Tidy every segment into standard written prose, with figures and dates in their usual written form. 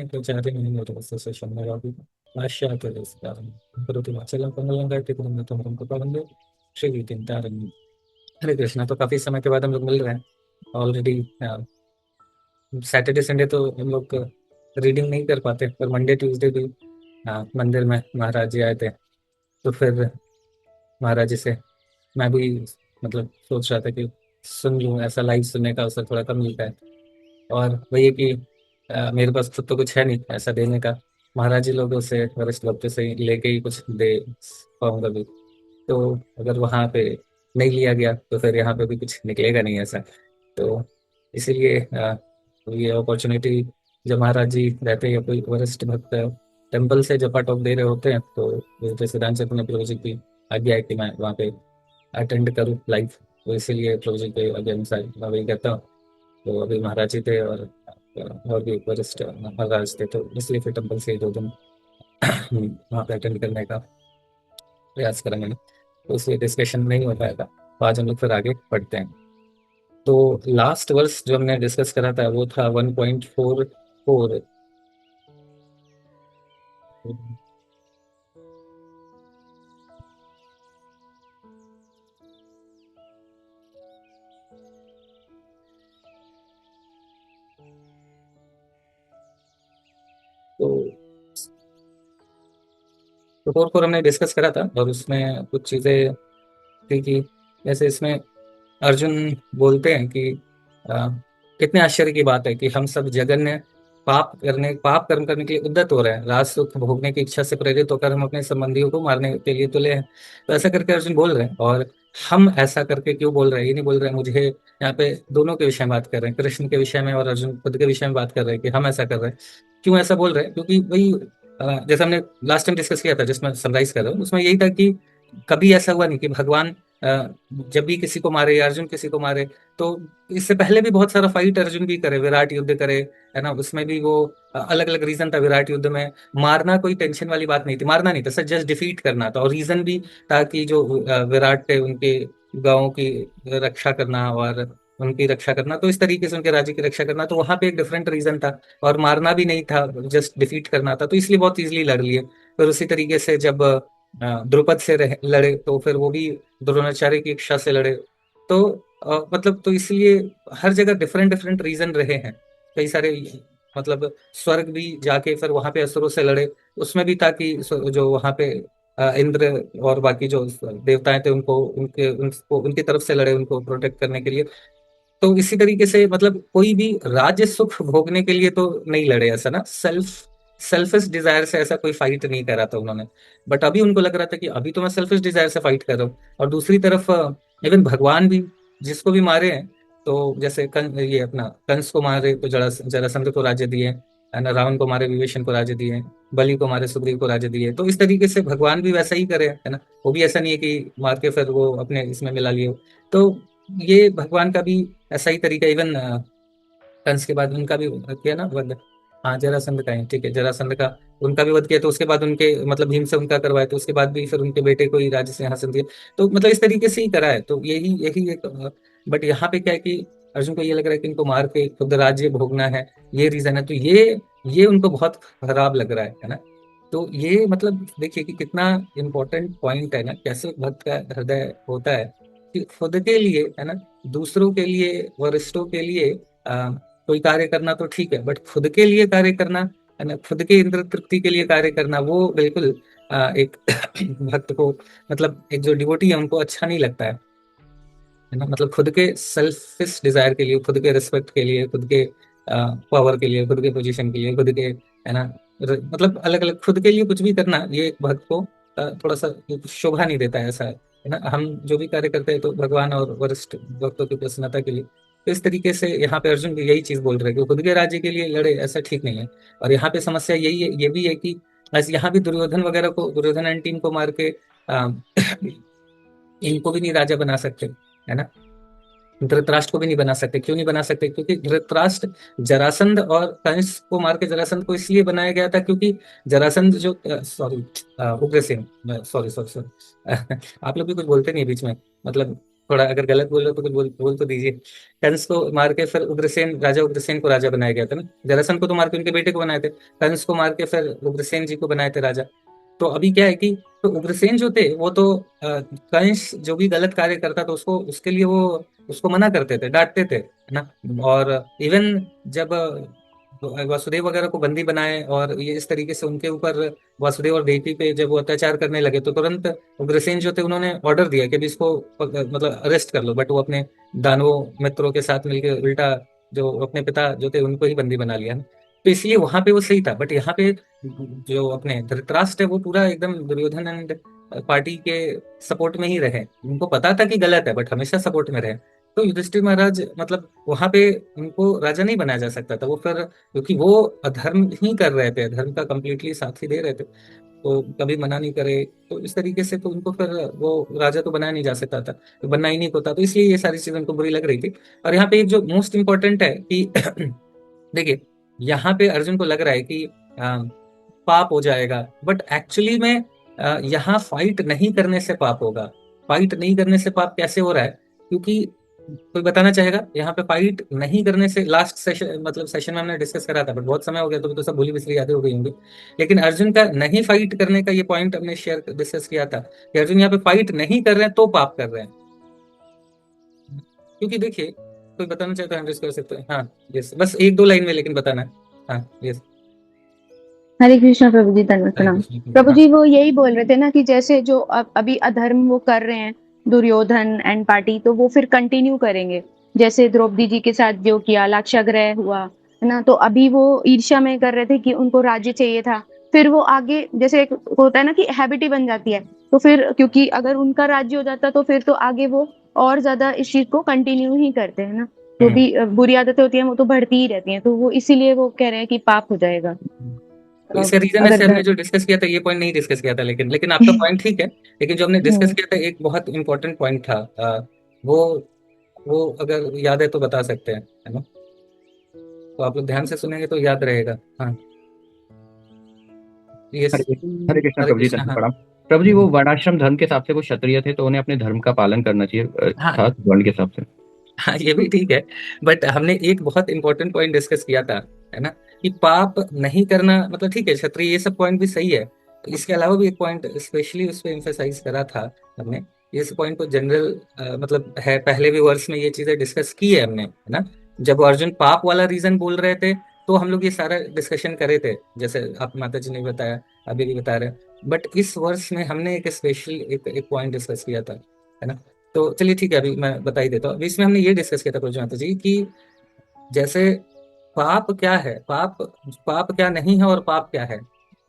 तो 4 सेशन में अभी lasciato di stare per ultima c'è la पंगलंगा के तुम तुम हमको पालेंगे श्री तीन तारेंगे। हरे कृष्णा। तो काफी समय के बाद हम लोग मिल रहे हैं ऑलरेडी। सैटरडे संडे तो हम लोग रीडिंग नहीं कर पाते, पर मंडे ट्यूसडे भी मंदिर में महाराज जी आए थे। तो फिर महाराज जी से मैं भी मतलब सोच रहा था कि सुन लूँ, ऐसा लाइव सुनने का अवसर थोड़ा कम मिलता है। और वही है कि मेरे पास खुद तो कुछ है नहीं ऐसा देने का। महाराज जी लोगों से, वरिष्ठ भक्तों से लेके ही कुछ दे पाऊंगा भी। तो अगर वहाँ पे नहीं लिया गया तो फिर यहाँ पे भी कुछ निकलेगा नहीं ऐसा। तो इसीलिए ये अपॉर्चुनिटी जब महाराज जी रहते हैं या कोई वरिष्ठ भक्त टेम्पल से जब टॉक दे रहे होते हैं, तो जैसे रामचंद्र ने प्रभु जी की आज्ञा है कि मैं वहाँ पे अटेंड करूँ लाइव। तो इसीलिए प्रभु जी के आज्ञा अनुसार मैं वही कहता हूँ। तो अभी महाराज जी थे और भी वरिष्ठ महाराज थे, तो इसलिए फिर टेम्पल से 2 दिन वहाँ पे अटेंड करने का प्रयास करा मैंने। तो इसलिए डिस्कशन नहीं हो पाएगा, तो आज हम लोग फिर आगे बढ़ते हैं। तो लास्ट वर्स जो हमने डिस्कस करा था वो था 1.44। तो 4 हमने डिस्कस करा था और उसमें कुछ चीजें थी कि जैसे इसमें अर्जुन बोलते हैं कि आ, कितने आश्चर्य की बात है कि हम सब जघन्य पाप कर्म करने के लिए उद्यत हो रहे हैं, राज सुख भोगने की इच्छा से प्रेरित होकर हम अपने संबंधियों को मारने के लिए तुले हैं। तो ऐसा करके अर्जुन बोल रहे हैं। और हम ऐसा करके क्यों बोल रहे हैं, ये नहीं बोल रहे हैं मुझे। यहाँ पे दोनों के विषय में बात कर रहे हैं, कृष्ण के विषय में और अर्जुन खुद के विषय में बात कर रहे हैं कि हम ऐसा कर रहे हैं। क्यों ऐसा बोल रहे हैं? क्योंकि वही जैसे हमने लास्ट टाइम डिस्कस किया था, जिसमें समराइज कर रहा हूँ, उसमें यही था कि कभी ऐसा हुआ नहीं कि भगवान जब भी किसी को मारे या अर्जुन किसी को मारे, तो इससे पहले भी बहुत सारा फाइट अर्जुन भी करे, विराट युद्ध करे, है ना। उसमें भी वो अलग अलग रीजन था विराट युद्ध में। मारना कोई टेंशन वाली बात नहीं थी, मारना नहीं था सर, जस्ट डिफीट करना था। और रीजन भी था कि जो विराट थे उनके गांवों की रक्षा करना और उनकी रक्षा करना, तो इस तरीके से उनके राज्य की रक्षा करना। तो वहां पे एक डिफरेंट रीजन था और मारना भी नहीं था, जस्ट डिफीट करना था। तो इसलिए बहुत इजीली लड़ लिए। फिर उसी तरीके से जब द्रुपद से लड़े तो फिर वो भी द्रोणाचार्य की इच्छा से लड़े। तो मतलब तो इसलिए हर जगह डिफरेंट डिफरेंट रीजन रहे हैं कई सारे। मतलब स्वर्ग भी जाके फिर वहां पे असुरों से लड़े, उसमें भी था कि जो वहां पे इंद्र और बाकी जो देवताएं थे उनको उनको उनकी तरफ से लड़े, उनको प्रोटेक्ट करने के लिए। तो इसी तरीके से मतलब कोई भी राज्य सुख भोगने के लिए तो नहीं लड़े ऐसा ना, सेल्फिश डिजायर से ऐसा कोई फाइट नहीं करा था उन्होंने। बट अभी उनको लग रहा था कि अभी तो मैं सेल्फिश डिजायर से फाइट कर रहा हूँ। और दूसरी तरफ इवन भगवान भी जिसको भी मारे हैं, तो जैसे ये अपना कंस को मारे तो जरासंध को राज्य दिए, है ना। रावण को मारे विभीषण को राज्य दिए, बलि को मारे सुग्रीव को राज्य दिए। तो इस तरीके से भगवान भी वैसा ही करे, है ना। वो भी ऐसा नहीं है कि मार के फिर वो अपने इसमें मिला लिए। तो ये भगवान का भी ऐसा ही तरीका। इवन कंस के बाद उनका भी किया ना वध। हाँ, जरासंध का है, ठीक है, जरासंध का उनका भी वध किया। तो उसके बाद उनके मतलब भीम से उनका करवाया, तो उसके बाद भी फिर उनके बेटे को ही राज्य सिंहासन दिया। तो मतलब इस तरीके से ही करा है। तो यही यही एक बट यहाँ पे क्या है कि अर्जुन को ये लग रहा है कि इनको मार के खुद राज्य भोगना है, ये रीजन है। तो ये उनको बहुत खराब लग रहा है ना। तो ये मतलब देखिए कि कितना इंपॉर्टेंट पॉइंट है ना, कैसे भक्त का हृदय होता है कि खुद के लिए, है ना, दूसरों के लिए, वरिष्ठों के लिए कोई कार्य करना तो ठीक है, बट खुद के लिए कार्य करना, है ना, खुद के इंद्र तृप्ति के लिए कार्य करना, वो बिल्कुल एक भक्त को, मतलब एक जो डिवोटी है उनको अच्छा नहीं लगता है ना। मतलब खुद के सेल्फिश डिजायर के लिए, खुद के रिस्पेक्ट के लिए, खुद के पावर के लिए, खुद के पोजीशन के लिए, खुद के, है ना, मतलब अलग अलग खुद के लिए कुछ भी करना, ये एक भक्त को थोड़ा सा शोभा नहीं देता है, ऐसा है ना। हम जो भी कार्य करते हैं तो भगवान और वरिष्ठ भक्तों की प्रसन्नता के लिए। तो इस तरीके से यहाँ पे अर्जुन भी यही चीज बोल रहे हैं कि खुद के राज्य के लिए लड़े, ऐसा ठीक नहीं है। और यहाँ पे समस्या यही है, ये भी है कि ऐसे यहाँ भी दुर्योधन वगैरह को, दुर्योधन एंड टीम को मार के अ, इनको भी नहीं राजा बना सकते, है ना। धृतराष्ट्र को भी नहीं बना सकते। क्यों नहीं बना सकते? क्योंकि धृतराष्ट्र जरासंध और कंस को मार के, जरासंध को इसलिए बनाया गया था क्योंकि जरासंध जो sorry Ugrasen, sorry sorry sorry आप लोग भी कुछ बोलते नहीं बीच में, मतलब थोड़ा अगर गलत बोल रहे हो तो कुछ बोल तो दीजिए। कंस को मार के फिर उग्रसेन, राजा उग्रसेन को राजा बनाया गया था ना। जरासंध को तो मार के उनके बेटे को बनाए थे, कंस को मार के फिर उग्रसेन जी को बनाए थे राजा। तो अभी क्या है कि तो उग्रसेन जो थे वो तो कंस जो भी गलत कार्य करता था उसको, उसके लिए वो उसको मना करते थे, डांटते थे, है ना। और इवन जब वासुदेव वगैरह को बंदी बनाए और ये इस तरीके से उनके ऊपर वासुदेव और देवकी पे जब वो अत्याचार करने लगे, तो तुरंत उग्रसेन जो थे उन्होंने ऑर्डर दिया कि अभी इसको मतलब अरेस्ट कर लो। बट वो अपने दानवों मित्रों के साथ मिलकर उल्टा जो अपने पिता जो थे उनको ही बंदी बना लिया ना। तो इसलिए वहां पे वो सही था। बट यहाँ पे जो अपने धृतराष्ट्र है वो पूरा एकदम दुर्योधन एंड पार्टी के सपोर्ट में ही रहे। उनको पता था कि गलत है बट हमेशा सपोर्ट में रहे। तो युधिष्ठिर महाराज मतलब वहां पे उनको राजा नहीं बनाया जा सकता था। वो फिर क्योंकि वो अधर्म ही कर रहे थे, धर्म का कंप्लीटली साथ ही दे रहे थे, तो कभी मना नहीं करे। तो इस तरीके से तो उनको फिर वो राजा तो बनाया नहीं जा सकता था, तो बनना ही नहीं होता। तो इसलिए ये सारी चीजें उनको बुरी लग रही थी। और यहाँ पे एक जो मोस्ट इंपॉर्टेंट है कि देखिए, यहाँ पे अर्जुन को लग रहा है कि पाप हो जाएगा, बट एक्चुअली में यहाँ फाइट नहीं करने से पाप होगा। फाइट नहीं करने से पाप कैसे हो रहा है? क्योंकि कोई बताना चाहेगा यहाँ पे फाइट नहीं करने से? लास्ट सेशन मतलब सेशन में हमने डिस्कस करा था, बट बहुत समय हो गया तो सब भूली बिसरी यादें हो गई होंगी। लेकिन अर्जुन का नहीं फाइट करने का ये पॉइंट हमने शेयर डिस्कस किया था कि अर्जुन यहाँ पे फाइट नहीं कर रहे हैं तो पाप कर रहे हैं। क्योंकि देखिए, कोई बताना चाहता है हम डिस्कस कर सकते हैं। हाँ यस, बस एक दो लाइन में लेकिन बताना है। हाँ यस। हरे कृष्णा प्रभु जी, धन्यवाद हरे प्रणाम। कृष्ण प्रभु हाँ। जी वो यही बोल रहे थे ना कि जैसे जो अभी अधर्म वो कर रहे हैं दुर्योधन एंड पार्टी, तो वो फिर कंटिन्यू करेंगे। जैसे द्रौपदी जी के साथ जो किया, लाक्षागृह हुआ, है ना। तो अभी वो ईर्ष्या में कर रहे थे कि उनको राज्य चाहिए था। फिर वो आगे जैसे एक होता है ना कि हैबिट ही बन जाती है। तो फिर क्योंकि अगर उनका राज्य हो जाता तो फिर तो आगे वो और ज्यादा इस चीज को कंटिन्यू ही करते हैं ना। जो हम्म। भी बुरी आदतें होती हैं वो तो बढ़ती ही रहती हैं, तो वो इसीलिए वो कह रहे हैं कि पाप हो जाएगा। तो इसका रीजन अगर ऐसे हमने जो डिस्कस किया था ये पॉइंट नहीं डिस्कस किया था, लेकिन आपका पॉइंट ठीक है। लेकिन जो हमने डिस्कस हम्म, किया था एक बहुत इंपॉर्टेंट पॉइंट था, वो वो अगर याद है तो बता सकते हैं, है ना। तो आप लोग ध्यान से सुनेंगे तो याद रहेगा। हाँ ये हरे कृष्णा हरे प्रभु जी, कृष्णा धन्यवाद हाँ। प्रणाम। प्रभु जी, वो वर्णाश्रम धर्म के हिसाब से वो क्षत्रिय थे, तो उन्हें अपने धर्म का पालन करना चाहिए हाँ था वर्ण के हिसाब से। हाँ ये भी ठीक है। बट हमने एक बहुत इंपॉर्टेंट पॉइंट डिस्कस किया था, है ना, कि पाप नहीं करना मतलब ठीक है, क्षत्रिय, ये सब पॉइंट भी सही है। तो इसके अलावा भी एक पॉइंट स्पेशली उस पर एम्फेसाइज करा था हमने। इस पॉइंट को जनरल मतलब है, पहले भी वर्ष में ये चीजें डिस्कस की है हमने, है ना। जब अर्जुन पाप वाला रीजन बोल रहे थे तो हम लोग ये सारा डिस्कशन करे थे, जैसे आप माता जी ने बताया, अभी भी बता रहे हैं। बट इस वर्ष में हमने एक स्पेशल एक पॉइंट डिस्कस किया था, है ना। तो चलिए ठीक है, अभी मैं बता ही देता हूँ। अभी इसमें हमने ये डिस्कस किया था प्रज्वल जी कि जैसे पाप क्या है, पाप पाप क्या नहीं है और पाप क्या है।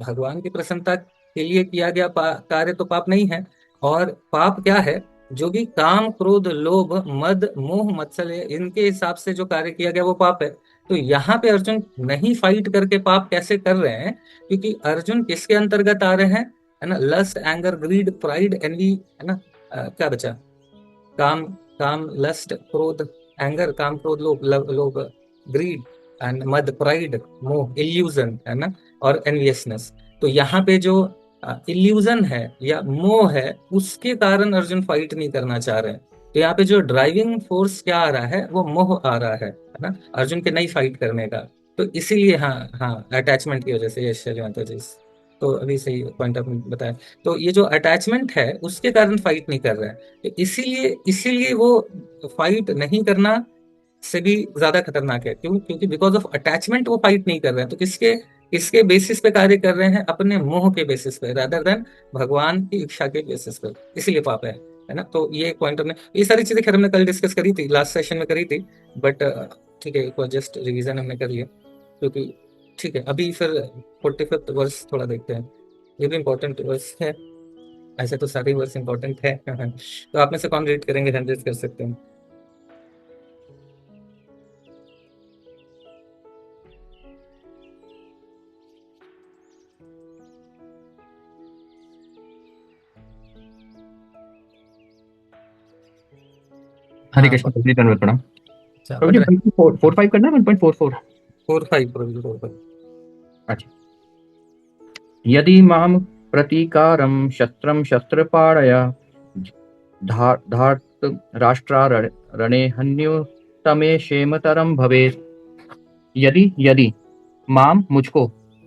भगवान की प्रसन्नता के लिए किया गया कार्य तो पाप नहीं है। और पाप क्या है? जो भी काम क्रोध लोभ मद मोह मत्सर्य इनके हिसाब से जो कार्य किया गया वो पाप है। तो यहाँ पे अर्जुन नहीं फाइट करके पाप कैसे कर रहे हैं? क्योंकि अर्जुन किसके अंतर्गत आ रहे हैं, है ना? Lust anger greed pride envy, है ना। क्या बचा? काम, काम लस्ट क्रोध एंगर, काम क्रोध लोभ, लोभ ग्रीड एंड मद प्राइड मोह इल्यूजन, है ना, और एनवियसनेस। तो यहाँ पे जो इल्यूजन है या मोह है उसके कारण अर्जुन फाइट नहीं करना चाह रहे हैं। तो यहाँ पे जो ड्राइविंग फोर्स क्या आ रहा है वो मोह आ रहा है ना, अर्जुन के नहीं फाइट करने का। तो इसीलिए हाँ हाँ, अटैचमेंट की वजह से, यश माता जी। तो अभी सही पॉइंट आपने बताया। तो ये जो अटैचमेंट है उसके कारण फाइट नहीं कर रहे हैं। तो इसीलिए इसीलिए वो फाइट नहीं करना से भी ज्यादा खतरनाक है। क्यों? क्योंकि बिकॉज ऑफ अटैचमेंट वो फाइट नहीं कर रहे हैं। तो किसके किसके बेसिस पे कार्य कर रहे हैं? अपने मोह के बेसिस पे, रादर देन भगवान की इच्छा के बेसिस पे। इसीलिए पाप है ना। तो ये एक पॉइंट हमने, ये सारी चीजें खैर हमने कल डिस्कस करी थी, लास्ट सेशन में करी थी। बट ठीक है, एक बार जस्ट रिवीजन हमने कर लिया क्योंकि ठीक है। अभी फिर 45th वर्ष थोड़ा देखते हैं, ये भी इम्पोर्टेंट वर्ष है। ऐसे तो सारे वर्ष इंपॉर्टेंट है। तो आप में से कौन रीड करेंगे, 100 कर सकते हैं। हरे हाँ कृष्ण प्रभु जी, धन्यवाद प्रणाम। अच्छा प्रभु पढ़ जी, रहे 1.45 करना है, 1.44? 4-5 प्रोविजन 4-5। अच्छा। यदि माम प्रतीकारम शस्त्रम शस्त्रपाणय धा धा राष्ट्रा रणे हन्युतमे क्षेमतरम भवेत्। यदि यदि माम मुझको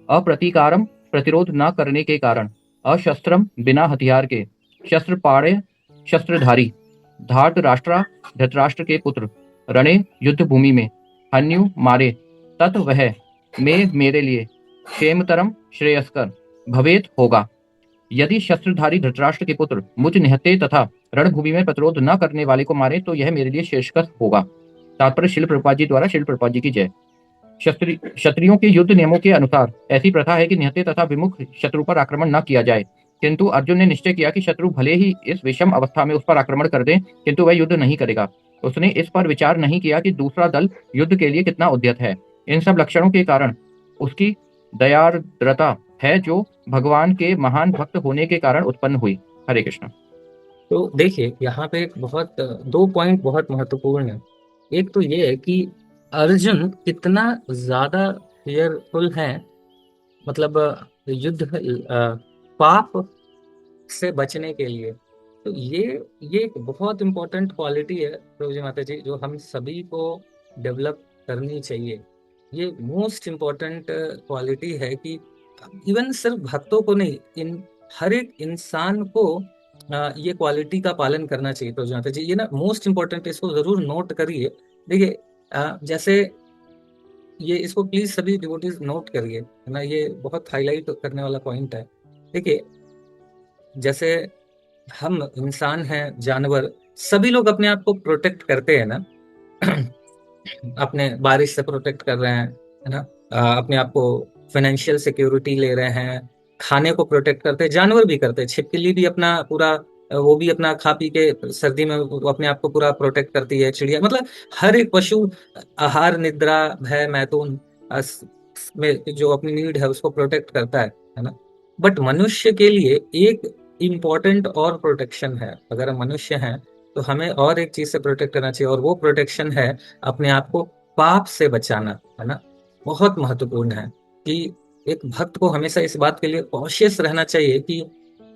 अप्रतीकारम प्रतिरोध न करने के कारण अशस्त्रम बिना हथियार के शस्त्रपाणे शस्त्रधारी धार्त राष्ट्रा धृतराष्ट्र के पुत्र रणे युद्ध भूमि में हन्यु मारे, तत वह में मेरे लिए क्षेमतरम श्रेयस्कर भवेत होगा। यदि शस्त्रधारी धृतराष्ट्र के पुत्र मुझ निहत्थे तथा रणभूमि में प्रतिरोध न करने वाले को मारे तो यह मेरे लिए श्रेयस्कर होगा। तात्पर्य शिल प्रभुपाद जी द्वारा। शिल प्रभुपाद जी की जय। क्षत्रियों के युद्ध नियमों के अनुसार ऐसी प्रथा है कि निहत्थे तथा विमुख शत्रु पर आक्रमण न किया जाए, किंतु अर्जुन ने निश्चय किया कि शत्रु भले ही इस विषम अवस्था में उस पर आक्रमण कर दे, किंतु वह युद्ध नहीं करेगा। उसने इस पर विचार नहीं किया कि दूसरा दल युद्ध के लिए कितना उद्यत है। इन सब लक्षणों के कारण उसकी दयार्द्रता है, जो भगवान के महान भक्त होने के कारण उत्पन्न हुई। हरे कृष्ण। तो देखिए यहाँ पे एक बहुत दो पॉइंट बहुत महत्वपूर्ण है। एक तो ये है कि अर्जुन कितना ज्यादा फेयरफुल है, मतलब युद्ध पाप से बचने के लिए। तो ये एक बहुत इंपॉर्टेंट क्वालिटी है प्रभु जी माता जी, जो हम सभी को डेवलप करनी चाहिए। ये मोस्ट इम्पोर्टेंट क्वालिटी है कि इवन सिर्फ भक्तों को नहीं, इन हर एक इंसान को ये क्वालिटी का पालन करना चाहिए प्रभु जी माता जी। ये ना मोस्ट इम्पोर्टेंट, इसको जरूर नोट करिए। देखिए जैसे ये, इसको प्लीज सभी डिवोटीज नोट करिए, है ना, ये बहुत हाईलाइट करने वाला पॉइंट है। देखिए जैसे हम इंसान हैं, जानवर, सभी लोग अपने आप को प्रोटेक्ट करते हैं ना। अपने बारिश से प्रोटेक्ट कर रहे हैं, है ना, अपने आप को फाइनेंशियल सिक्योरिटी ले रहे हैं, खाने को प्रोटेक्ट करते हैं, जानवर भी करते हैं। छिपकली भी अपना पूरा, वो भी अपना खा पी के सर्दी में वो अपने आप को पूरा प्रोटेक्ट करती है। चिड़िया, मतलब हर एक पशु आहार, निद्रा, भय, मैथुन में जो अपनी नीड है उसको प्रोटेक्ट करता है ना। बट मनुष्य के लिए एक इम्पोर्टेंट और प्रोटेक्शन है। अगर हम मनुष्य हैं तो हमें और एक चीज से प्रोटेक्ट करना चाहिए, और वो प्रोटेक्शन है अपने आप को पाप से बचाना, है ना। बहुत महत्वपूर्ण है कि एक भक्त को हमेशा इस बात के लिए कॉशियस रहना चाहिए कि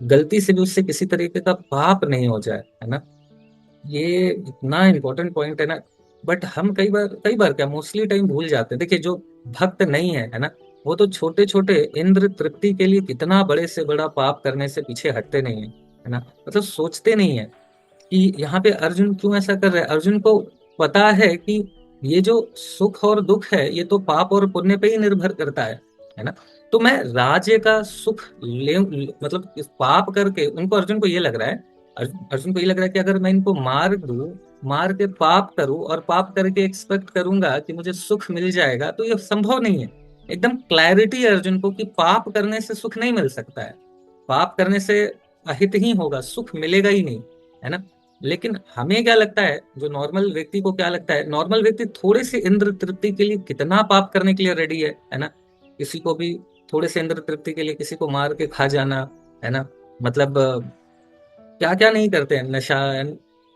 गलती से भी उससे किसी तरीके का पाप नहीं हो जाए, है ना। ये इतना इम्पोर्टेंट पॉइंट है ना। बट हम कई बार क्या, मोस्टली टाइम भूल जाते हैं। देखिए जो भक्त नहीं है ना, वो तो छोटे छोटे इंद्र तृप्ति के लिए कितना बड़े से बड़ा पाप करने से पीछे हटते नहीं है ना, मतलब सोचते नहीं है कि यहाँ पे अर्जुन क्यों ऐसा कर रहा है। अर्जुन को पता है कि ये जो सुख और दुख है ये तो पाप और पुण्य पे ही निर्भर करता है ना। तो मैं राज्य का सुख मतलब इस पाप करके, उनको, अर्जुन को ये लग रहा है, अर्जुन को ये लग रहा है कि अगर मैं इनको मार दूं, मार के पाप करूं और पाप करके एक्सपेक्ट करूंगा कि मुझे सुख मिल जाएगा, तो ये संभव नहीं है। एकदम क्लैरिटी है अर्जुन को कि पाप करने से सुख नहीं मिल सकता है, पाप करने से अहित ही होगा, सुख मिलेगा ही नहीं, है ना। लेकिन हमें क्या लगता है, जो नॉर्मल व्यक्ति को क्या लगता है, नॉर्मल व्यक्ति थोड़े से इंद्र तृप्ति के लिए कितना पाप करने के लिए रेडी है ना। किसी को भी थोड़े से इंद्र तृप्ति के लिए किसी को मार के खा जाना, है ना, मतलब क्या क्या नहीं करते हैं, नशा,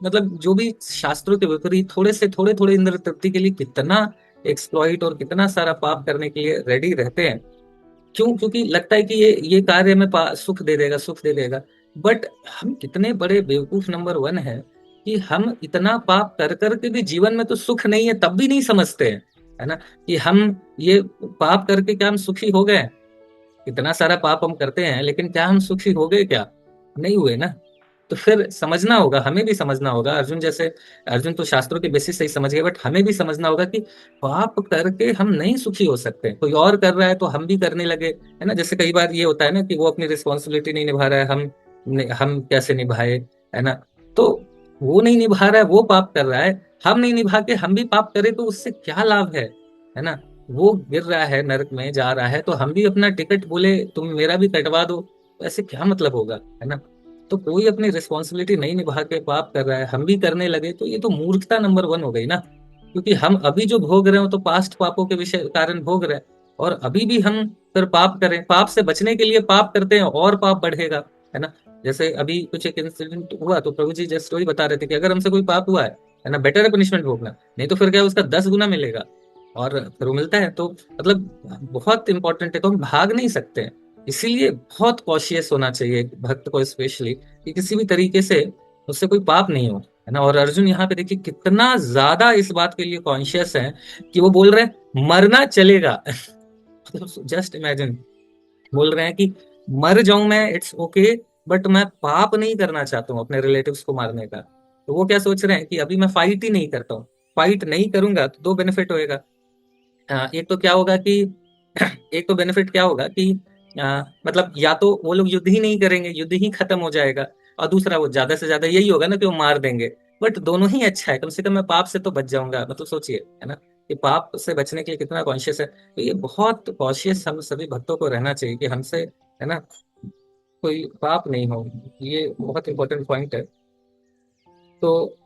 मतलब जो भी शास्त्रों के विपरीत थोड़े थोड़े इंद्र तृप्ति के लिए कितना एक्सप्लॉइट और कितना सारा पाप करने के लिए रेडी रहते हैं। क्यों? क्योंकि लगता है कि ये कार्य में सुख दे देगा, सुख दे देगा। बट हम कितने बड़े बेवकूफ नंबर वन है कि हम इतना पाप कर करके भी जीवन में तो सुख नहीं है, तब भी नहीं समझते हैं, है ना, कि हम ये पाप करके क्या हम सुखी हो गए। इतना सारा पाप हम करते हैं लेकिन क्या हम सुखी हो गए? क्या नहीं हुए ना। तो फिर समझना होगा, हमें भी समझना होगा, अर्जुन जैसे, अर्जुन तो शास्त्रों के बेसिस से ही समझ गए, बट हमें भी समझना होगा कि पाप करके हम नहीं सुखी हो सकते। कोई और कर रहा है तो हम भी करने लगे, है ना। जैसे कई बार ये होता है ना कि वो अपनी रिस्पॉन्सिबिलिटी नहीं निभा रहा है, हम कैसे निभाए, है ना। तो वो नहीं निभा रहा है, वो पाप कर रहा है, हम नहीं निभा के हम भी पाप करें तो उससे क्या लाभ है ना। वो गिर रहा है, नरक में जा रहा है, तो हम भी अपना टिकट बोले तुम मेरा भी कटवा दो, तो ऐसे क्या मतलब होगा, है ना। तो कोई अपनी रिस्पॉन्सिबिलिटी नहीं निभा के पाप कर रहा है, हम भी करने लगे, तो ये तो मूर्खता नंबर वन हो गई ना। क्योंकि हम अभी जो भोग रहे हो तो पास्ट पापों के विषय कारण भोग रहे हैं, और अभी भी हम फिर पाप करें, पाप से बचने के लिए पाप करते हैं और पाप बढ़ेगा, है ना। जैसे अभी कुछ एक इंसिडेंट हुआ तो प्रभु जी जैसे स्टोरी बता रहे थे कि अगर हमसे कोई पाप हुआ है ना, बेटर है पनिशमेंट भोगना, नहीं तो फिर क्या उसका 10 गुना मिलेगा, और फिर वो मिलता है। तो मतलब बहुत इंपॉर्टेंट है, तो हम भाग नहीं सकते हैं। इसीलिए बहुत कॉशियस होना चाहिए भक्त को स्पेशली, कि किसी भी तरीके से उससे कोई पाप नहीं हो, है ना। और अर्जुन यहाँ पे देखिए कितना ज्यादा इस बात के लिए कॉन्शियस है कि वो बोल रहे हैं मरना चलेगा। जस्ट इमेजिन, बोल रहे हैं कि मर जाऊं मैं, इट्स ओके, बट मैं पाप नहीं करना चाहता हूँ अपने रिलेटिव्स को मारने का। तो वो क्या सोच रहे हैं कि अभी मैं फाइट ही नहीं करता हूँ, फाइट नहीं करूंगा तो दो बेनिफिट होएगा। एक तो क्या होगा कि एक तो बेनिफिट क्या होगा कि मतलब या तो वो लोग युद्ध ही नहीं करेंगे, युद्ध ही खत्म हो जाएगा, और दूसरा वो ज्यादा से ज्यादा यही होगा ना कि वो मार देंगे। बट दोनों ही अच्छा है, कम से कम मैं पाप से तो बच जाऊंगा। मतलब सोचिए, है ना, कि पाप से बचने के लिए कितना कॉन्शियस है। तो ये बहुत कॉन्शियस हम सभी भक्तों को रहना चाहिए कि हमसे, है ना, कोई पाप नहीं हो। ये बहुत इंपॉर्टेंट पॉइंट है। तो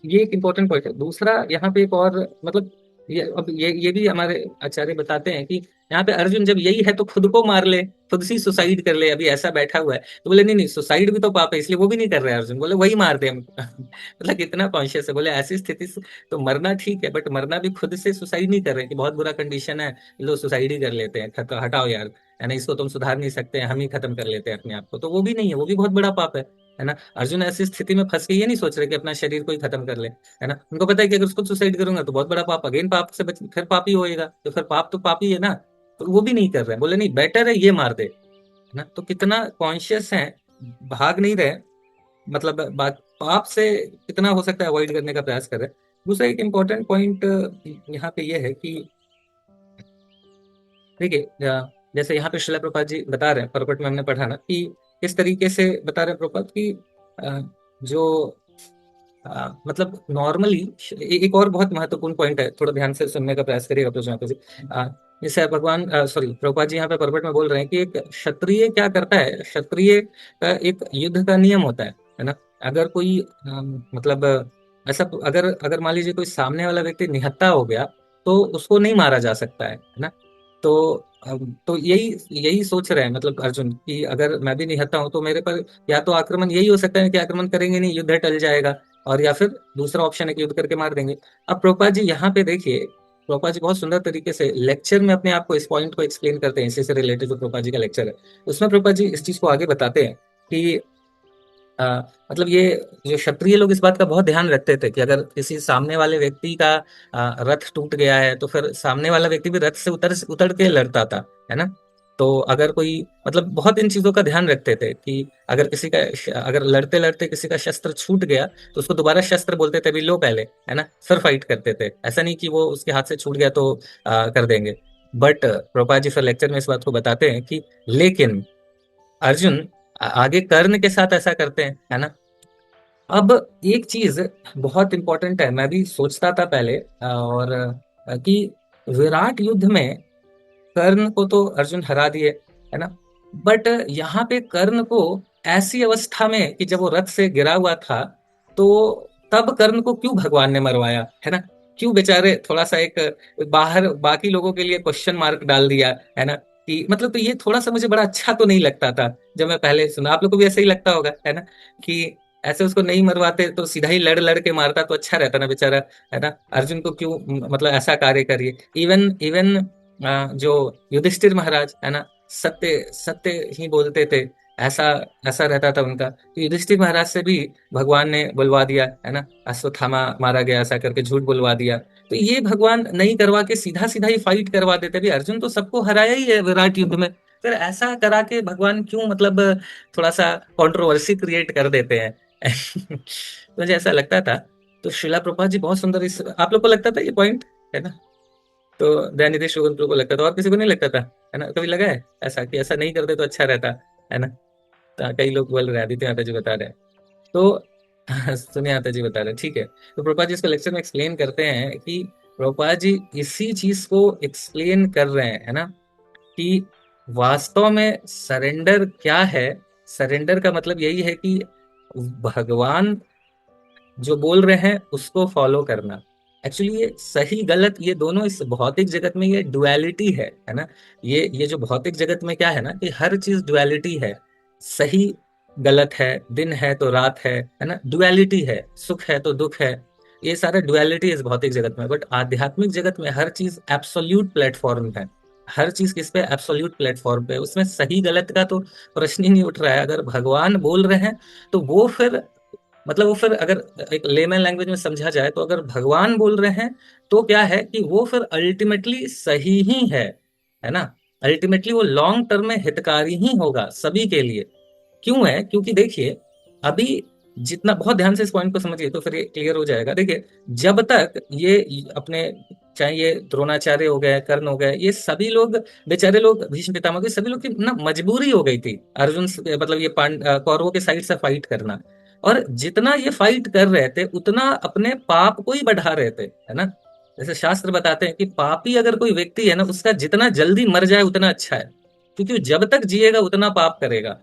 ये एक इम्पोर्टेंट पॉइंट है। दूसरा यहाँ पे एक और, मतलब ये भी हमारे आचार्य बताते हैं कि यहाँ पे अर्जुन जब यही है तो खुद को मार ले, खुद से सुसाइड कर ले, अभी ऐसा बैठा हुआ है। तो बोले नहीं नहीं, सुसाइड भी तो पाप है, इसलिए वो भी नहीं कर रहे हैं अर्जुन, बोले वही मार दे हम। मतलब कितना कॉन्शियस है। बोले ऐसी स्थिति से तो मरना ठीक है, बट मरना भी खुद से सुसाइड नहीं कर रहे हैं कि बहुत बुरा कंडीशन है, लोग सुसाइड ही कर लेते हैं, हटाओ यार, है ना, इसको तुम सुधार नहीं सकते हैं, हम ही खत्म कर लेते हैं अपने आप को। तो वो भी नहीं है, वो भी बहुत बड़ा पाप है ना। अर्जुन ऐसी स्थिति में फंस के ये नहीं सोच रहे कि अपना शरीर को ही खत्म कर ले, है ना। उनको पता है कि अगर उसको सुसाइड करूंगा तो बहुत बड़ा पाप, अगेन पाप से फिर पाप ही होएगा, तो फिर पाप तो पाप ही है ना। तो वो भी नहीं कर रहे हैं, बोले नहीं बेटर है ये मार दे, है ना। तो कितना कॉन्शियस है, भाग नहीं रहे, मतलब बात पाप से कितना हो सकता है अवॉइड करने का प्रयास कर रहे हैं। दूसरा एक इम्पोर्टेंट पॉइंट यहाँ पे ये है कि देखिए, जैसे यहाँ पे शिला प्रभुपाद जी बता रहे हैं, पर्पट में हमने पढ़ा ना कि किस तरीके से बता रहे हैं प्रभुपाद कि जो मतलब नॉर्मली, एक और बहुत महत्वपूर्ण पॉइंट है, थोड़ा ध्यान से सुनने का प्रयास करिएगा प्रज्वल जी। जैसे भगवान सॉरी प्रभुपाद जी यहाँ पे पर्वत में बोल रहे हैं कि एक क्षत्रिय क्या करता है, क्षत्रिय का एक युद्ध का नियम होता है ना। अगर कोई मतलब ऐसा, अगर अगर मान लीजिए कोई सामने वाला व्यक्ति निहत्था हो गया तो उसको नहीं मारा जा सकता है ना। तो तो यही यही सोच रहे हैं मतलब अर्जुन कि अगर मैं भी निहत्था हूं तो मेरे पर या तो आक्रमण, यही हो सकता है कि आक्रमण करेंगे नहीं, युद्ध टल जाएगा, और या फिर दूसरा ऑप्शन है कि युद्ध करके मार देंगे। अब प्रभुपाद जी यहाँ पे देखिए, प्रभुपाद जी बहुत सुंदर तरीके से लेक्चर में अपने आप को, इस पॉइंट को एक्सप्लेन करते हैं, इसी से रिलेटेड जो प्रभुपाद जी का लेक्चर है उसमें प्रभुपाद जी इस चीज को आगे बताते हैं कि मतलब ये जो क्षत्रिय लोग इस बात का बहुत ध्यान रखते थे कि अगर किसी सामने वाले व्यक्ति का रथ टूट गया है तो फिर सामने वाला व्यक्ति भी रथ से उतर उतर के लड़ता था, है ना। तो अगर कोई, मतलब बहुत इन चीजों का ध्यान रखते थे कि अगर किसी का अगर लड़ते लड़ते किसी का शस्त्र छूट गया तो उसको दोबारा शस्त्र बोलते थे, भी लो पहले, है ना, फिर फाइट करते थे। ऐसा नहीं कि वो उसके हाथ से छूट गया तो कर देंगे। बट प्रभुपाद जी फिर लेक्चर में इस बात को बताते हैं कि लेकिन अर्जुन आगे कर्ण के साथ ऐसा करते हैं, है ना। अब एक चीज बहुत इंपॉर्टेंट है, मैं भी सोचता था पहले और कि विराट युद्ध में कर्ण को तो अर्जुन हरा दिए, है ना। बट यहाँ पे कर्ण को ऐसी अवस्था में कि जब वो रथ से गिरा हुआ था, तो तब कर्ण को क्यों भगवान ने मरवाया, है ना। क्यों बेचारे, थोड़ा सा एक बाहर बाकी लोगों के लिए क्वेश्चन मार्क डाल दिया, है ना। कि मतलब, तो ये थोड़ा सा मुझे बड़ा अच्छा तो नहीं लगता था जब मैं पहले सुना। आप लोग को भी ऐसा ही लगता होगा, है ना, कि ऐसे उसको नहीं मरवाते तो सीधा ही लड़ लड़ के मारता तो अच्छा रहता ना बेचारा, है ना। अर्जुन को क्यों मतलब ऐसा कार्य करिए। इवन इवन जो युधिष्ठिर महाराज, है ना, सत्य सत्य ही बोलते थे, ऐसा ऐसा रहता था उनका। तो युधिष्ठिर महाराज से भी भगवान ने बुलवा दिया, है ना, अश्वत्थामा मारा गया ऐसा करके झूठ बुलवा दिया। तो ये भगवान नहीं करवा के सीधा सीधा ही फाइट करवा देते, भी अर्जुन तो सबको हराया ही है विराट युद्ध में, फिर ऐसा करा के भगवान क्यों मतलब थोड़ा सा कंट्रोवर्सी क्रिएट कर देते हैं। तो मुझे ऐसा लगता था। तो शिला प्रभुपाद जी बहुत सुंदर, इस आप लोग को लगता था ये पॉइंट, है ना। तो दयानिधि श्रीवास्तव प्रभु को लगता था, और किसी को नहीं लगता था, है ना। कभी लगा है ऐसा कि ऐसा नहीं करते तो अच्छा रहता, है ना। तो कई लोग बोल रहे हैं, आदित्य माता जी बता रहे हैं। तो सुनिए माता जी बता रहे हैं, ठीक है। तो प्रभुपाद जी इसको लेक्चर में एक्सप्लेन करते हैं कि प्रभुपाद जी इसी चीज को एक्सप्लेन कर रहे हैं, है ना, कि वास्तव में सरेंडर क्या है। सरेंडर का मतलब यही है कि भगवान जो बोल रहे हैं उसको फॉलो करना। एक्चुअली ये सही गलत ये दोनों इस भौतिक जगत में ये डुअलिटी है ना। ये जो भौतिक जगत में क्या है ना, कि हर चीज डुअलिटी है। सही गलत है, दिन है तो रात है ना, डुअलिटी है, सुख है तो दुख है। ये सारा डुअलिटी इस भौतिक जगत में, बट आध्यात्मिक जगत में हर चीज एब्सोल्यूट प्लेटफॉर्म है। हर चीज किस पे, एब्सोल्यूट प्लेटफॉर्म पे, उसमें सही गलत का तो प्रश्न ही नहीं उठ रहा है। अगर भगवान बोल रहे हैं तो वो फिर मतलब वो फिर अगर एक लेमैन लैंग्वेज में समझा जाए तो अगर भगवान बोल रहे हैं तो क्या है कि वो फिर अल्टीमेटली सही ही है ना। अल्टीमेटली वो लॉन्ग टर्म में हितकारी ही होगा सभी के लिए। क्यों है? क्योंकि देखिए अभी जितना, बहुत ध्यान से इस पॉइंट को समझिए तो फिर ये क्लियर हो जाएगा। देखिए जब तक ये अपने, चाहे ये द्रोणाचार्य हो गए, कर्ण हो गए, ये सभी लोग बेचारे लोग, भीष्म पितामह के सभी लोग की ना मजबूरी हो गई थी अर्जुन मतलब ये कौरवों के साइड से फाइट करना। और जितना ये फाइट कर रहे थे उतना अपने पाप को ही बढ़ा रहे थे, है ना। जैसे शास्त्र बताते हैं कि पापी अगर कोई व्यक्ति है ना, उसका जितना जल्दी मर जाए उतना अच्छा है, क्योंकि वो जब तक जिएगा उतना पाप करेगा।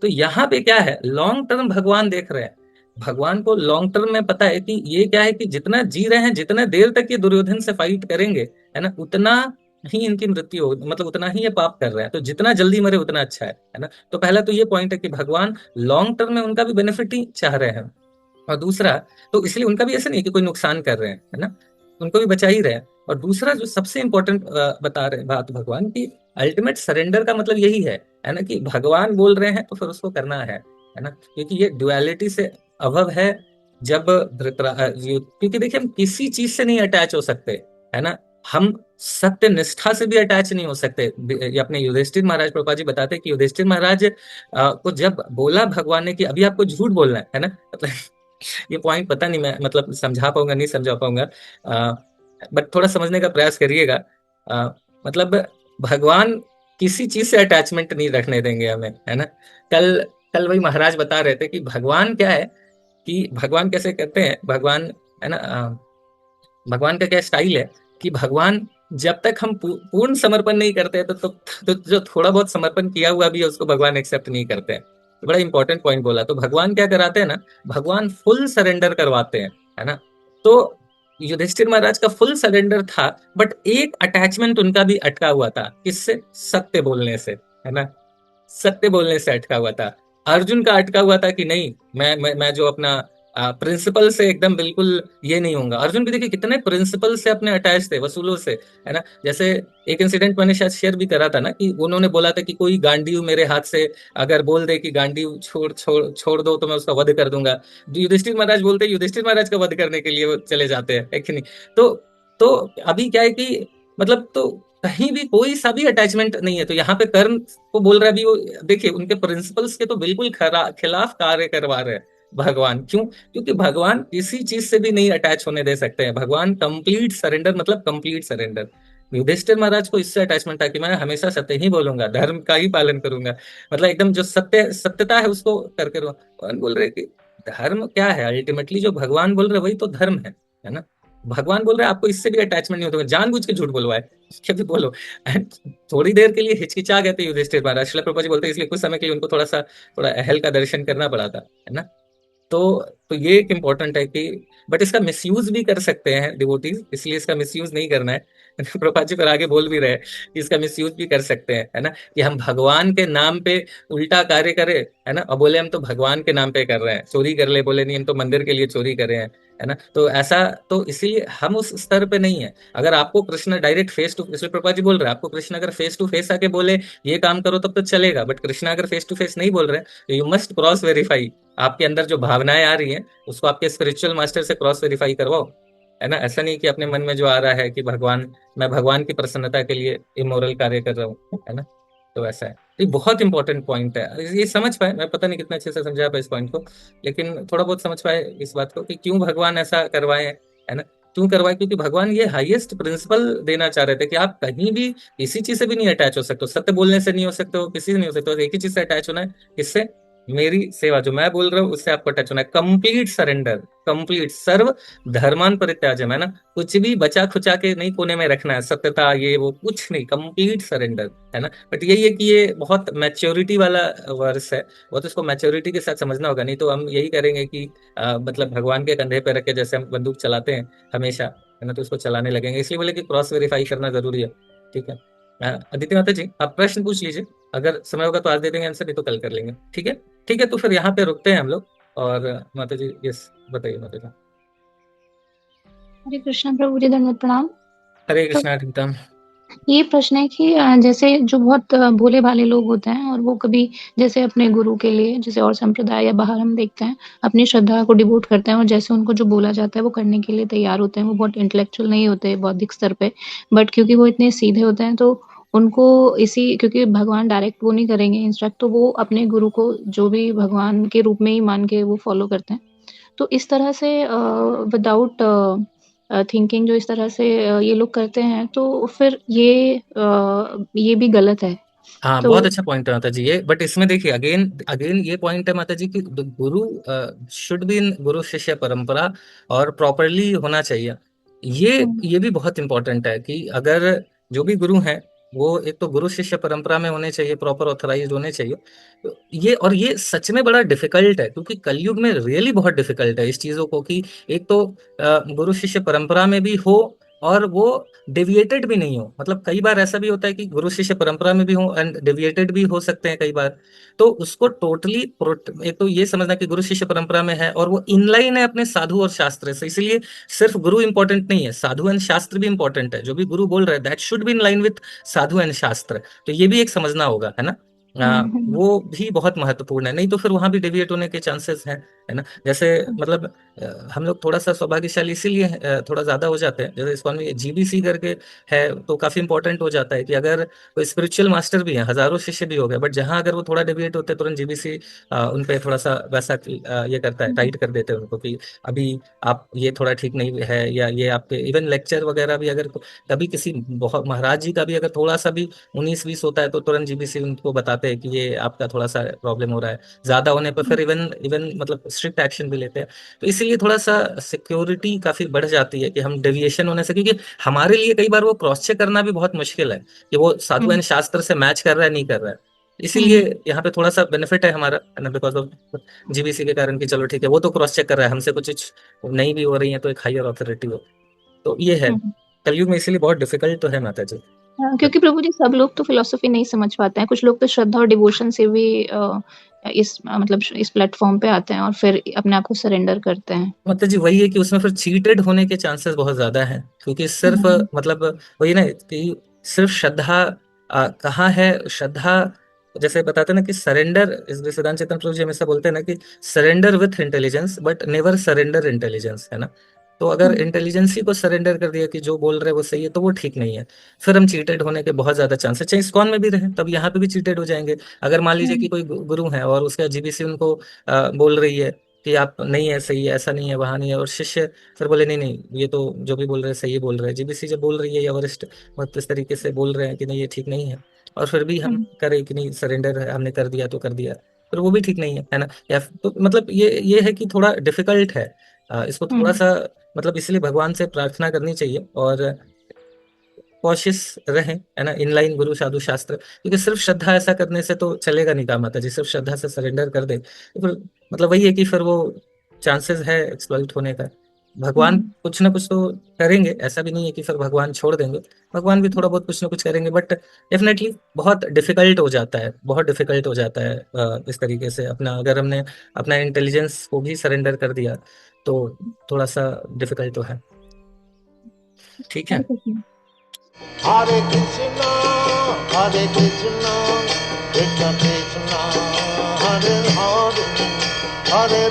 तो यहाँ पे क्या है, लॉन्ग टर्म भगवान देख रहे हैं। भगवान को लॉन्ग टर्म में पता है कि ये क्या है कि जितना जी रहे हैं, जितना देर तक ये दुर्योधन से फाइट करेंगे, है ना, उतना ही इनकी मृत्यु हो, मतलब उतना ही ये पाप कर रहे हैं। तो जितना जल्दी मरे उतना अच्छा है ना। तो पहला तो ये पॉइंट है कि भगवान लॉन्ग टर्म में उनका भी बेनिफिट ही चाह रहे हैं। और दूसरा, तो इसलिए उनका भी ऐसा नहीं है कि कोई नुकसान कर रहे हैं, है ना, उनको भी बचा ही रहे हैं। और दूसरा जो सबसे इंपॉर्टेंट बता रहे बात भगवान की, अल्टीमेट सरेंडर का मतलब यही है ना, कि भगवान बोल रहे हैं तो फिर उसको करना है ना। क्योंकि ये ड्युअलिटी से अभव है। जब क्योंकि देखिए हम किसी चीज से नहीं अटैच हो सकते, है ना। हम सत्य निष्ठा से भी अटैच नहीं हो सकते। ये अपने युधिष्ठिर महाराज, प्रभुपा जी बताते हैं कि युधिष्ठिर महाराज को जब बोला भगवान ने कि अभी आपको झूठ बोलना है ना, मतलब ये पॉइंट पता नहीं मैं मतलब समझा पाऊंगा नहीं समझा पाऊंगा, बट थोड़ा समझने का प्रयास करिएगा। अ, मतलब भगवान किसी चीज से अटैचमेंट नहीं रखने देंगे हमें, है ना। कल कल वही महाराज बता रहे थे कि भगवान क्या है, कि भगवान कैसे करते हैं भगवान, है ना। भगवान का क्या स्टाइल है कि भगवान जब तक हम पूर्ण समर्पण नहीं करते तो जो थोड़ा बहुत समर्पण किया हुआ भी है उसको भगवान एक्सेप्ट नहीं करते हैं। तो बड़ा इंपॉर्टेंट पॉइंट बोला। तो भगवान क्या कराते हैं ना, भगवान फुल सरेंडर करवाते हैं, है ना। तो युधिष्ठिर महाराज का फुल सरेंडर था, बट एक अटैचमेंट उनका भी अटका हुआ था, किससे? सत्य बोलने से, है ना। सत्य बोलने से अटका हुआ था। अर्जुन का अटका हुआ था कि नहीं, मैं जो अपना प्रिंसिपल से एकदम बिल्कुल ये नहीं होगा। अर्जुन भी देखिए कितने प्रिंसिपल से अपने अटैच थे, वसूलों से, है ना। जैसे एक इंसिडेंट मैंने शायद शेयर भी करा था ना, कि उन्होंने बोला था कि कोई गांडीव मेरे हाथ से अगर बोल दे कि गांडीव छोड़ छोड़ छोड़ दो तो मैं उसका वध कर दूंगा। युधिष्ठिर महाराज बोलते, युधिष्ठिर महाराज का वध करने के लिए वो चले जाते हैं, है कि नहीं। तो तो अभी क्या है कि मतलब, तो कहीं भी कोई सा भी अटैचमेंट नहीं है। तो यहाँ पे कर्ण को बोल रहा है भी वो, देखिए उनके प्रिंसिपल्स के तो बिल्कुल खिलाफ कार्य करवा रहे हैं भगवान। क्यों? क्योंकि भगवान किसी चीज से भी नहीं अटैच होने दे सकते हैं। भगवान कंप्लीट सरेंडर, मतलब कंप्लीट सरेंडर। युधिष्ठिर महाराज को इससे अटैचमेंट था कि मैं हमेशा सत्य ही बोलूंगा, धर्म का ही पालन करूंगा, मतलब एकदम जो सत्यता है उसको करके भगवान बोल रहे कि धर्म क्या है, अल्टीमेटली जो भगवान बोल रहे वही तो धर्म है ना। भगवान बोल रहे हैं आपको इससे भी अटैचमेंट नहीं होता, जानबूझ के झूठ बोलवाए, क्या भी बोलो। थोड़ी देर के लिए हिचकिचा गए थे युधिष्ठिर महाराज, श्रील प्रभुपाद जी बोलते हैं इसलिए कुछ समय के लिए उनको थोड़ा अहल का दर्शन करना पड़ा था, है ना। तो तो ये एक इम्पोर्टेंट है कि, बट इसका मिसयूज भी कर सकते हैं डिवोटीज, इसलिए इसका मिसयूज नहीं करना है। प्रभुपाद जी पर आगे बोल भी रहे कि इसका मिसयूज भी कर सकते हैं, है ना, कि हम भगवान के नाम पे उल्टा कार्य करें, है ना, और बोले हम तो भगवान के नाम पे कर रहे हैं, चोरी कर ले, बोले नहीं हम तो मंदिर के लिए चोरी कर रहे हैं, है ना। तो ऐसा, तो इसीलिए हम उस स्तर पे नहीं है। अगर आपको कृष्ण डायरेक्ट फेस टू, इसलिए प्रभुपाद जी बोल रहे हैं आपको कृष्ण अगर फेस टू फेस आके बोले ये काम करो तब तो चलेगा, बट कृष्ण अगर फेस टू फेस नहीं बोल रहे तो यू मस्ट क्रॉस वेरीफाई। आपके अंदर जो भावनाएं आ रही हैं उसको आपके स्पिरिचुअल मास्टर से क्रॉस वेरीफाई करवाओ, है ना। ऐसा नहीं कि अपने मन में जो आ रहा है कि भगवान, मैं भगवान की प्रसन्नता के लिए इमोरल कार्य कर रहा हूँ, है ना। तो ऐसा है। तो ये बहुत इंपॉर्टेंट पॉइंट है, ये समझ पाए, मैं पता नहीं कितना अच्छे से समझा पाए इस पॉइंट को, लेकिन थोड़ा बहुत समझ पाए इस बात को कि क्यों भगवान ऐसा करवाए, है ना। क्यों करवाए? क्योंकि भगवान ये हाईएस्ट प्रिंसिपल देना चाह रहे थे कि आप कहीं भी किसी चीज से भी नहीं अटैच हो सकते हो, सत्य बोलने से नहीं हो सकते हो, किसी से नहीं हो सकते हो, एक ही चीज से अटैच होना है, किससे? मेरी सेवा, जो मैं बोल रहा हूँ उससे आपको टच होना है। कंप्लीट सरेंडर, कंप्लीट सर्व धर्मान परित्याज्यम, है ना। कुछ भी बचा खुचा के नहीं कोने में रखना है, सत्यता ये वो कुछ नहीं, कंप्लीट सरेंडर, है ना। बट यही है कि ये बहुत मैच्योरिटी वाला वर्स है, बहुत इसको मैच्योरिटी के साथ समझना होगा, नहीं तो हम यही करेंगे कि मतलब भगवान के कंधे पे रख के जैसे हम बंदूक चलाते हैं हमेशा, है ना, तो उसको चलाने लगेंगे। इसलिए बोले कि क्रॉस वेरीफाई करना जरूरी है। ठीक है। अदिति माता जी आप प्रश्न पूछ लीजिए, अगर समय होगा तो आज दे देंगे आंसर, नहीं तो कल कर लेंगे। ठीक है। ठीक है, तो फिर यहाँ पे रुकते हैं हम लोग। और माता जी, यस बताइए माता जी। हरे कृष्णा प्रभु जी, दंडवत प्रणाम। हरे तो कृष्णा टीम। ये प्रश्न है कि जैसे जो बहुत भोले-भाले लोग होते हैं और वो कभी जैसे अपने गुरु के लिए जैसे और संप्रदाय या बाहर हम देखते हैं, अपनी श्रद्धा को डिवोट करते हैं और जैसे उनको जो बोला जाता है वो करने के लिए तैयार होते हैं। वो बहुत इंटेलेक्चुअल नहीं होते बौद्धिक स्तर पे, बट क्योंकि वो इतने सीधे होते हैं तो उनको इसी क्योंकि भगवान डायरेक्ट वो नहीं करेंगे इंस्ट्रक्ट, तो वो अपने गुरु को जो भी भगवान के रूप में ही मान के वो फॉलो करते हैं। तो इस तरह से विदाउट थिंकिंग जो इस तरह से ये लोग करते हैं तो फिर ये भी गलत है। हाँ, तो बहुत अच्छा पॉइंट है माता जी ये। बट इसमें देखिए अगेन अगेन ये पॉइंट है माता जी कि गुरु शुड बी इन गुरु शिष्य परंपरा और प्रॉपरली होना चाहिए। ये भी बहुत इंपॉर्टेंट है कि अगर जो भी गुरु हैं वो एक तो गुरु शिष्य परंपरा में होने चाहिए, प्रॉपर ऑथराइज्ड होने चाहिए। तो ये सच में बड़ा डिफिकल्ट है, क्योंकि कलयुग में रियली बहुत डिफिकल्ट है इस चीजों को कि एक तो गुरु शिष्य परंपरा में भी हो और वो डेविएटेड भी नहीं हो। मतलब कई बार ऐसा भी होता है कि गुरु शिष्य परंपरा में भी हो एंड डेविएटेड भी हो सकते हैं कई बार। तो उसको टोटली एक तो ये समझना कि गुरु शिष्य परंपरा में है और वो इनलाइन है अपने साधु और शास्त्र से, इसलिए सिर्फ गुरु इंपॉर्टेंट नहीं है, साधु एंड शास्त्र भी इंपॉर्टेंट है। जो भी गुरु बोल रहे हैं that should be in line with Sadhu and शास्त्र। तो ये भी एक समझना होगा, है ना। वो भी बहुत महत्वपूर्ण है, नहीं तो फिर वहां भी डेविएट होने के चांसेस हैं, है ना। जैसे मतलब हम लोग थोड़ा सा सौभाग्यशाली इसीलिए थोड़ा ज्यादा हो जाते हैं। जैसे इस्कॉन में जीबीसी करके है तो काफी इंपॉर्टेंट हो जाता है कि अगर कोई स्पिरिचुअल मास्टर भी है, हजारों शिष्य भी हो गए, बट जहां अगर वो थोड़ा डेविएट होते हैं तुरंत जीबीसी उन पे थोड़ा सा वैसा ये करता है, टाइट कर देते हैं उनको कि अभी आप ये थोड़ा ठीक नहीं है, या ये आपके इवन लेक्चर वगैरह भी अगर कभी किसी बहुत महाराज जी का भी अगर थोड़ा सा भी 19-20 होता है तो तुरंत जीबीसी उनको बताते हैं कि ये आपका थोड़ा सा प्रॉब्लम हो रहा है। ज्यादा होने पर फिर इवन इवन मतलब स्ट्रिक्ट एक्शन भी लेते हैं। तो इसीलिए थोड़ा सा सिक्योरिटी काफी बढ़ जाती है कि हम डेविएशन होने से, क्योंकि हमारे लिए कई बार वो क्रॉस चेक करना भी बहुत मुश्किल है कि वो साधु एंड शास्त्र से मैच कर रहा है नहीं कर रहा है। इसीलिए यहाँ पे थोड़ा सा बेनिफिट है हमारा, है ना, बिकॉज ऑफ जीबीसी के कारण कि चलो ठीक है वो तो क्रॉस चेक कर रहा है, हमसे कुछ नहीं भी हो रही है तो एक हायर अथॉरिटी हो। तो ये है कलयुग में, इसीलिए बहुत डिफिकल्ट तो है माता जी। क्योंकि प्रभु जी सब लोग तो फिलोसफी नहीं समझ पाते हैं, कुछ लोग तो श्रद्धा और डिवोशन से भी मतलब इस प्लेटफॉर्म पे आते हैं और फिर अपने आप को सरेंडर करते हैं। मतलब जी वही है कि उसमें फिर चीटेड होने के चांसेस बहुत ज्यादा हैं, क्योंकि सिर्फ मतलब वही ना कि सिर्फ श्रद्धा कहाँ है श्रद्धा। जैसे बताते हैं ना कि सरेंडर, इस सिद्धांत चेतन प्रभु जी हमेशा बोलते हैं ना कि surrender with intelligence but never surrender intelligence, है ना। तो अगर इंटेलिजेंस ही को सरेंडर कर दिया कि जो बोल रहे हैं वो सही है, तो वो ठीक नहीं है। फिर हम चीटेड होने के बहुत ज्यादा चांसेस, चाहे इस्कॉन में भी रहे तब यहाँ पे भी चीटेड हो जाएंगे। अगर मान लीजिए कि कोई गुरु है और उसका जीबीसी उनको बोल रही है कि आप नहीं है, सही है, ऐसा नहीं है, वहां नहीं है, और शिष्य फिर बोले नहीं नहीं ये तो जो भी बोल रहे हैं सही बोल रहे हैं, जीबीसी जब बोल रही है या वरिष्ठ मत इस तरीके से बोल रहे हैं कि नहीं ये ठीक नहीं है, और फिर भी हम करें कि नहीं सरेंडर है, हमने कर दिया तो कर दिया, फिर वो भी ठीक नहीं है ना। या तो मतलब ये है कि थोड़ा डिफिकल्ट है। इसको थोड़ा सा मतलब इसलिए भगवान से प्रार्थना करनी चाहिए और कॉशियस रहें, है ना, इनलाइन गुरु साधु शास्त्र। क्योंकि सिर्फ श्रद्धा ऐसा करने से तो चलेगा नहीं काम आता जी, सिर्फ श्रद्धा से सरेंडर कर दे तो फिर मतलब वही है कि फिर वो चांसेस है एक्सप्लॉइट होने का। भगवान कुछ ना कुछ तो करेंगे, ऐसा भी नहीं है कि फिर भगवान छोड़ देंगे, भगवान भी थोड़ा बहुत कुछ ना कुछ करेंगे, बट डेफिनेटली बहुत डिफिकल्ट हो जाता है, बहुत डिफिकल्ट हो जाता है इस तरीके से अपना, अगर हमने अपना इंटेलिजेंस को भी सरेंडर कर दिया तो थोड़ा सा डिफिकल्ट तो है। ठीक है। Hare Krishna, Hare Krishna, Krishna Krishna, Hare Hare, Hare